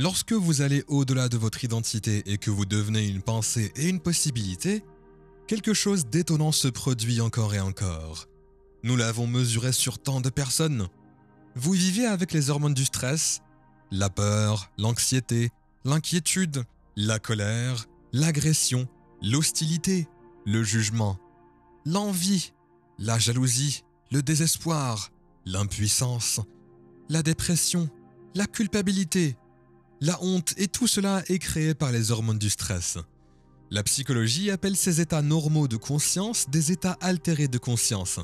Lorsque vous allez au-delà de votre identité et que vous devenez une pensée et une possibilité, quelque chose d'étonnant se produit encore et encore. Nous l'avons mesuré sur tant de personnes. Vous vivez avec les hormones du stress, la peur, l'anxiété, l'inquiétude, la colère, l'agression, l'hostilité, le jugement, l'envie, la jalousie, le désespoir, l'impuissance, la dépression, la culpabilité, la honte, et tout cela est créé par les hormones du stress. La psychologie appelle ces états normaux de conscience des états altérés de conscience.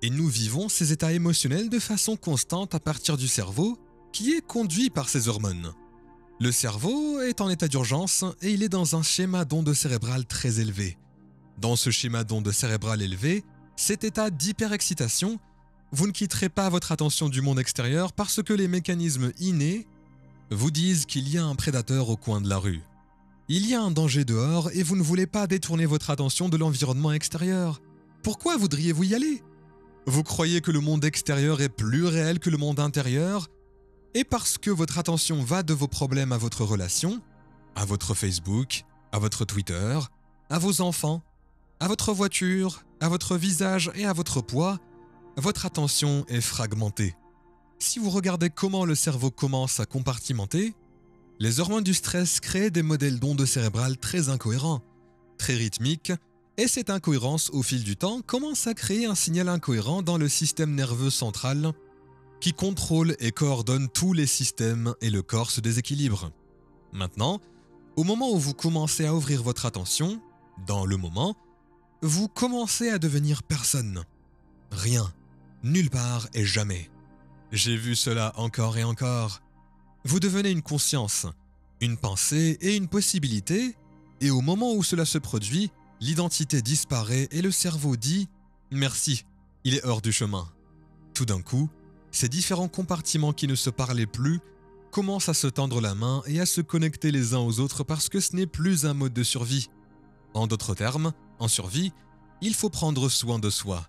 Et nous vivons ces états émotionnels de façon constante à partir du cerveau, qui est conduit par ces hormones. Le cerveau est en état d'urgence et il est dans un schéma d'onde cérébrale très élevé. Dans ce schéma d'onde cérébrale élevé, cet état d'hyperexcitation, vous ne quitterez pas votre attention du monde extérieur parce que les mécanismes innés vous disent qu'il y a un prédateur au coin de la rue. Il y a un danger dehors et vous ne voulez pas détourner votre attention de l'environnement extérieur. Pourquoi voudriez-vous y aller ? Vous croyez que le monde extérieur est plus réel que le monde intérieur ? Et parce que votre attention va de vos problèmes à votre relation, à votre Facebook, à votre Twitter, à vos enfants, à votre voiture, à votre visage et à votre poids, votre attention est fragmentée. Si vous regardez comment le cerveau commence à compartimenter, les hormones du stress créent des modèles d'ondes cérébrales très incohérents, très rythmiques, et cette incohérence, au fil du temps, commence à créer un signal incohérent dans le système nerveux central qui contrôle et coordonne tous les systèmes et le corps se déséquilibre. Maintenant, au moment où vous commencez à ouvrir votre attention, dans le moment, vous commencez à devenir personne. Rien, nulle part et jamais. J'ai vu cela encore et encore. Vous devenez une conscience, une pensée et une possibilité, et au moment où cela se produit, l'identité disparaît et le cerveau dit « Merci, il est hors du chemin ». Tout d'un coup, ces différents compartiments qui ne se parlaient plus commencent à se tendre la main et à se connecter les uns aux autres parce que ce n'est plus un mode de survie. En d'autres termes, en survie, il faut prendre soin de soi.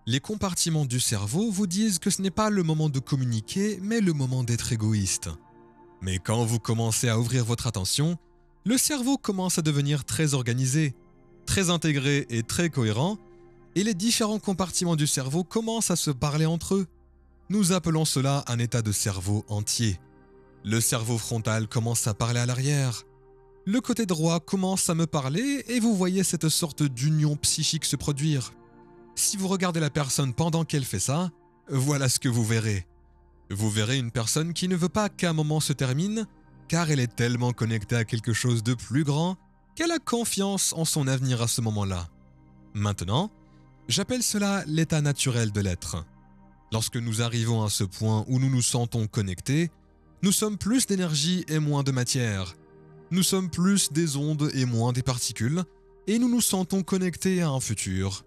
Les compartiments du cerveau vous disent que ce n'est pas le moment de communiquer, mais le moment d'être égoïste. Mais quand vous commencez à ouvrir votre attention, le cerveau commence à devenir très organisé, très intégré et très cohérent, et les différents compartiments du cerveau commencent à se parler entre eux. Nous appelons cela un état de cerveau entier. Le cerveau frontal commence à parler à l'arrière. Le côté droit commence à me parler et vous voyez cette sorte d'union psychique se produire. Si vous regardez la personne pendant qu'elle fait ça, voilà ce que vous verrez. Vous verrez une personne qui ne veut pas qu'un moment se termine, car elle est tellement connectée à quelque chose de plus grand qu'elle a confiance en son avenir à ce moment-là. Maintenant, j'appelle cela l'état naturel de l'être. Lorsque nous arrivons à ce point où nous nous sentons connectés, nous sommes plus d'énergie et moins de matière. Nous sommes plus des ondes et moins des particules, et nous nous sentons connectés à un futur.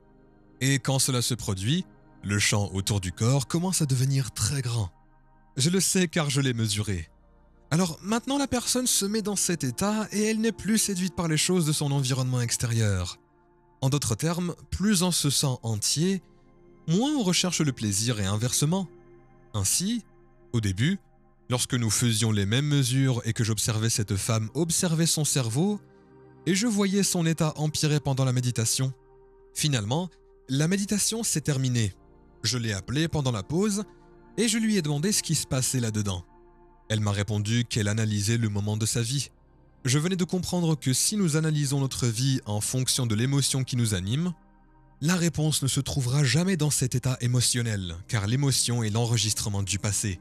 Et quand cela se produit, le champ autour du corps commence à devenir très grand. Je le sais car je l'ai mesuré. Alors maintenant la personne se met dans cet état et elle n'est plus séduite par les choses de son environnement extérieur. En d'autres termes, plus on se sent entier, moins on recherche le plaisir et inversement. Ainsi, au début, lorsque nous faisions les mêmes mesures et que j'observais cette femme observer son cerveau, et je voyais son état empirer pendant la méditation. Finalement, la méditation s'est terminée. Je l'ai appelée pendant la pause et je lui ai demandé ce qui se passait là-dedans. Elle m'a répondu qu'elle analysait le moment de sa vie. Je venais de comprendre que si nous analysons notre vie en fonction de l'émotion qui nous anime, la réponse ne se trouvera jamais dans cet état émotionnel, car l'émotion est l'enregistrement du passé.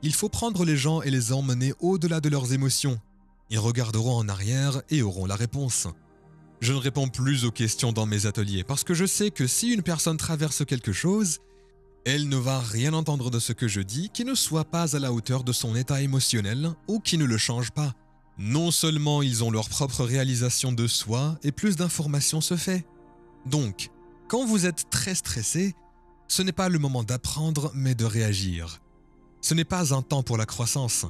Il faut prendre les gens et les emmener au-delà de leurs émotions. Ils regarderont en arrière et auront la réponse. Je ne réponds plus aux questions dans mes ateliers parce que je sais que si une personne traverse quelque chose, elle ne va rien entendre de ce que je dis qui ne soit pas à la hauteur de son état émotionnel ou qui ne le change pas. Non seulement ils ont leur propre réalisation de soi et plus d'informations se fait. Donc, quand vous êtes très stressé, ce n'est pas le moment d'apprendre mais de réagir. Ce n'est pas un temps pour la croissance,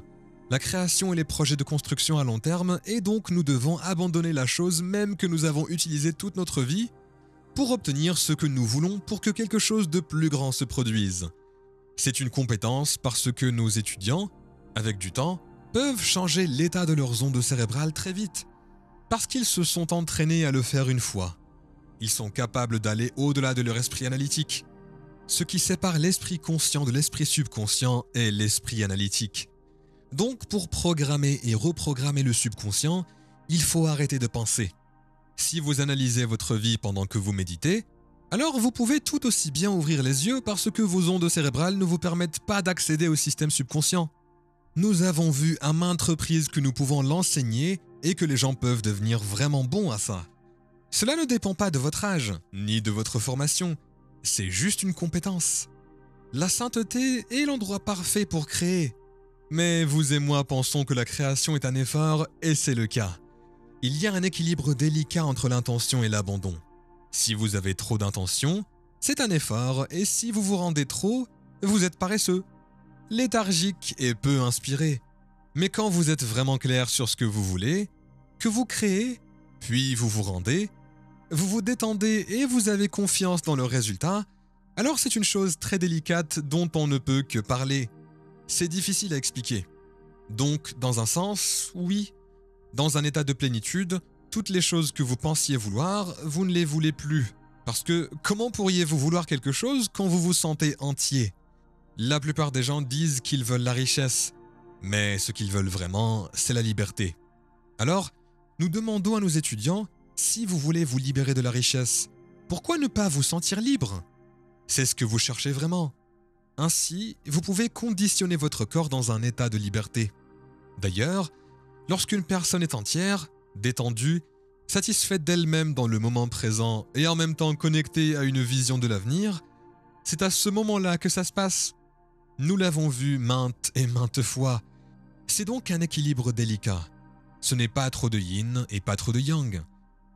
la création et les projets de construction à long terme, et donc nous devons abandonner la chose même que nous avons utilisée toute notre vie pour obtenir ce que nous voulons pour que quelque chose de plus grand se produise. C'est une compétence parce que nos étudiants, avec du temps, peuvent changer l'état de leurs ondes cérébrales très vite, parce qu'ils se sont entraînés à le faire une fois. Ils sont capables d'aller au-delà de leur esprit analytique. Ce qui sépare l'esprit conscient de l'esprit subconscient est l'esprit analytique. Donc pour programmer et reprogrammer le subconscient, il faut arrêter de penser. Si vous analysez votre vie pendant que vous méditez, alors vous pouvez tout aussi bien ouvrir les yeux parce que vos ondes cérébrales ne vous permettent pas d'accéder au système subconscient. Nous avons vu à maintes reprises que nous pouvons l'enseigner et que les gens peuvent devenir vraiment bons à ça. Cela ne dépend pas de votre âge, ni de votre formation, c'est juste une compétence. La sainteté est l'endroit parfait pour créer. Mais vous et moi pensons que la création est un effort, et c'est le cas. Il y a un équilibre délicat entre l'intention et l'abandon. Si vous avez trop d'intention, c'est un effort, et si vous vous rendez trop, vous êtes paresseux, léthargique et peu inspiré. Mais quand vous êtes vraiment clair sur ce que vous voulez, que vous créez, puis vous vous rendez, vous vous détendez et vous avez confiance dans le résultat, alors c'est une chose très délicate dont on ne peut que parler. C'est difficile à expliquer. Donc, dans un sens, oui. Dans un état de plénitude, toutes les choses que vous pensiez vouloir, vous ne les voulez plus. Parce que comment pourriez-vous vouloir quelque chose quand vous vous sentez entier ? La plupart des gens disent qu'ils veulent la richesse, mais ce qu'ils veulent vraiment, c'est la liberté. Alors, nous demandons à nos étudiants, si vous voulez vous libérer de la richesse, pourquoi ne pas vous sentir libre ? C'est ce que vous cherchez vraiment. Ainsi, vous pouvez conditionner votre corps dans un état de liberté. D'ailleurs, lorsqu'une personne est entière, détendue, satisfaite d'elle-même dans le moment présent et en même temps connectée à une vision de l'avenir, c'est à ce moment-là que ça se passe. Nous l'avons vu maintes et maintes fois. C'est donc un équilibre délicat. Ce n'est pas trop de yin et pas trop de yang.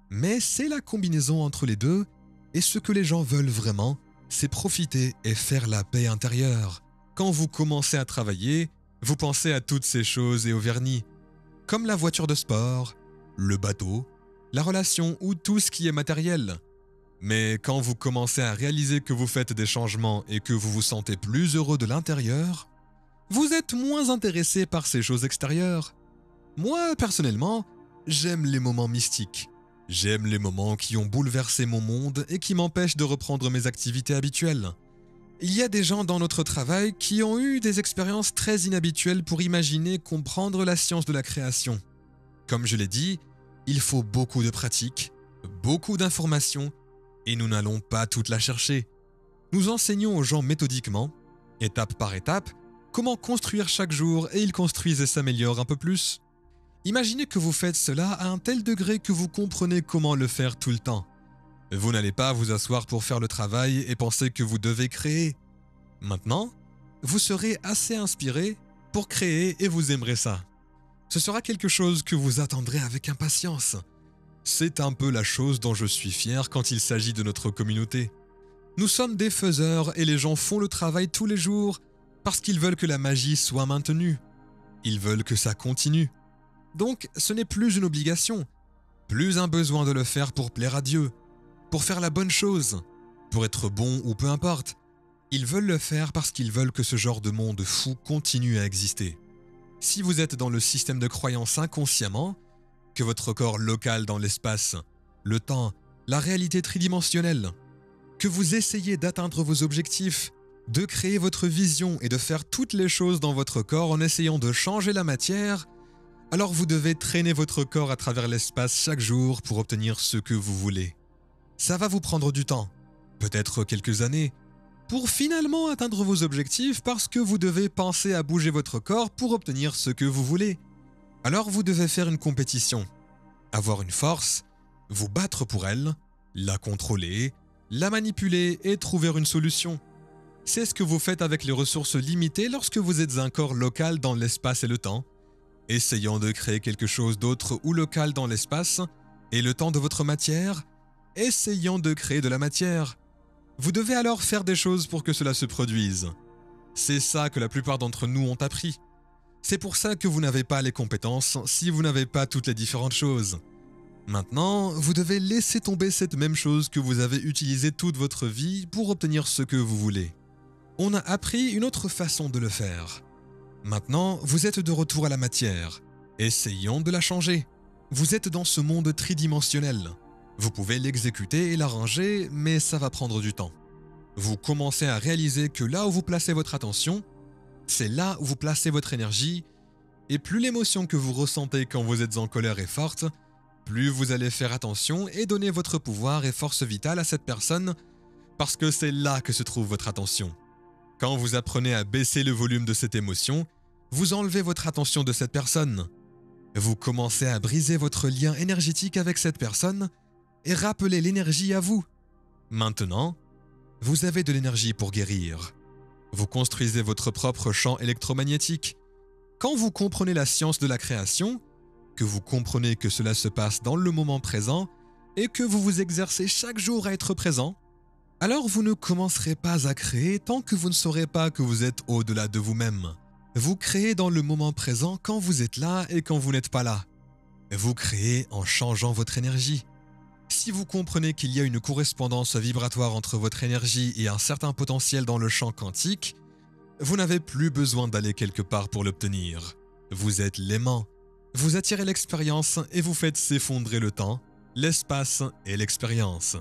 Mais c'est la combinaison entre les deux, et ce que les gens veulent vraiment, c'est profiter et faire la paix intérieure. Quand vous commencez à travailler, vous pensez à toutes ces choses et au vernis, comme la voiture de sport, le bateau, la relation ou tout ce qui est matériel. Mais quand vous commencez à réaliser que vous faites des changements et que vous vous sentez plus heureux de l'intérieur, vous êtes moins intéressé par ces choses extérieures. Moi, personnellement, j'aime les moments mystiques. J'aime les moments qui ont bouleversé mon monde et qui m'empêchent de reprendre mes activités habituelles. Il y a des gens dans notre travail qui ont eu des expériences très inhabituelles pour imaginer comprendre la science de la création. Comme je l'ai dit, il faut beaucoup de pratique, beaucoup d'informations, et nous n'allons pas toutes la chercher. Nous enseignons aux gens méthodiquement, étape par étape, comment construire chaque jour et ils construisent et s'améliorent un peu plus. Imaginez que vous faites cela à un tel degré que vous comprenez comment le faire tout le temps. Vous n'allez pas vous asseoir pour faire le travail et penser que vous devez créer. Maintenant, vous serez assez inspiré pour créer et vous aimerez ça. Ce sera quelque chose que vous attendrez avec impatience. C'est un peu la chose dont je suis fier quand il s'agit de notre communauté. Nous sommes des faiseurs et les gens font le travail tous les jours parce qu'ils veulent que la magie soit maintenue. Ils veulent que ça continue. Donc, ce n'est plus une obligation, plus un besoin de le faire pour plaire à Dieu, pour faire la bonne chose, pour être bon ou peu importe. Ils veulent le faire parce qu'ils veulent que ce genre de monde fou continue à exister. Si vous êtes dans le système de croyance inconsciemment, que votre corps local dans l'espace, le temps, la réalité tridimensionnelle, que vous essayez d'atteindre vos objectifs, de créer votre vision et de faire toutes les choses dans votre corps en essayant de changer la matière, alors vous devez traîner votre corps à travers l'espace chaque jour pour obtenir ce que vous voulez. Ça va vous prendre du temps, peut-être quelques années, pour finalement atteindre vos objectifs parce que vous devez penser à bouger votre corps pour obtenir ce que vous voulez. Alors vous devez faire une compétition, avoir une force, vous battre pour elle, la contrôler, la manipuler et trouver une solution. C'est ce que vous faites avec les ressources limitées lorsque vous êtes un corps local dans l'espace et le temps, essayant de créer quelque chose d'autre ou local dans l'espace et le temps de votre matière, essayant de créer de la matière. Vous devez alors faire des choses pour que cela se produise. C'est ça que la plupart d'entre nous ont appris. C'est pour ça que vous n'avez pas les compétences si vous n'avez pas toutes les différentes choses. Maintenant, vous devez laisser tomber cette même chose que vous avez utilisée toute votre vie pour obtenir ce que vous voulez. On a appris une autre façon de le faire. Maintenant, vous êtes de retour à la matière. Essayons de la changer. Vous êtes dans ce monde tridimensionnel. Vous pouvez l'exécuter et l'arranger, mais ça va prendre du temps. Vous commencez à réaliser que là où vous placez votre attention, c'est là où vous placez votre énergie, et plus l'émotion que vous ressentez quand vous êtes en colère est forte, plus vous allez faire attention et donner votre pouvoir et force vitale à cette personne, parce que c'est là que se trouve votre attention. Quand vous apprenez à baisser le volume de cette émotion, vous enlevez votre attention de cette personne. Vous commencez à briser votre lien énergétique avec cette personne et rappeler l'énergie à vous. Maintenant, vous avez de l'énergie pour guérir. Vous construisez votre propre champ électromagnétique. Quand vous comprenez la science de la création, que vous comprenez que cela se passe dans le moment présent et que vous vous exercez chaque jour à être présent, alors vous ne commencerez pas à créer tant que vous ne saurez pas que vous êtes au-delà de vous-même. Vous créez dans le moment présent quand vous êtes là et quand vous n'êtes pas là. Vous créez en changeant votre énergie. Si vous comprenez qu'il y a une correspondance vibratoire entre votre énergie et un certain potentiel dans le champ quantique, vous n'avez plus besoin d'aller quelque part pour l'obtenir. Vous êtes l'aimant. Vous attirez l'expérience et vous faites s'effondrer le temps, l'espace et l'expérience.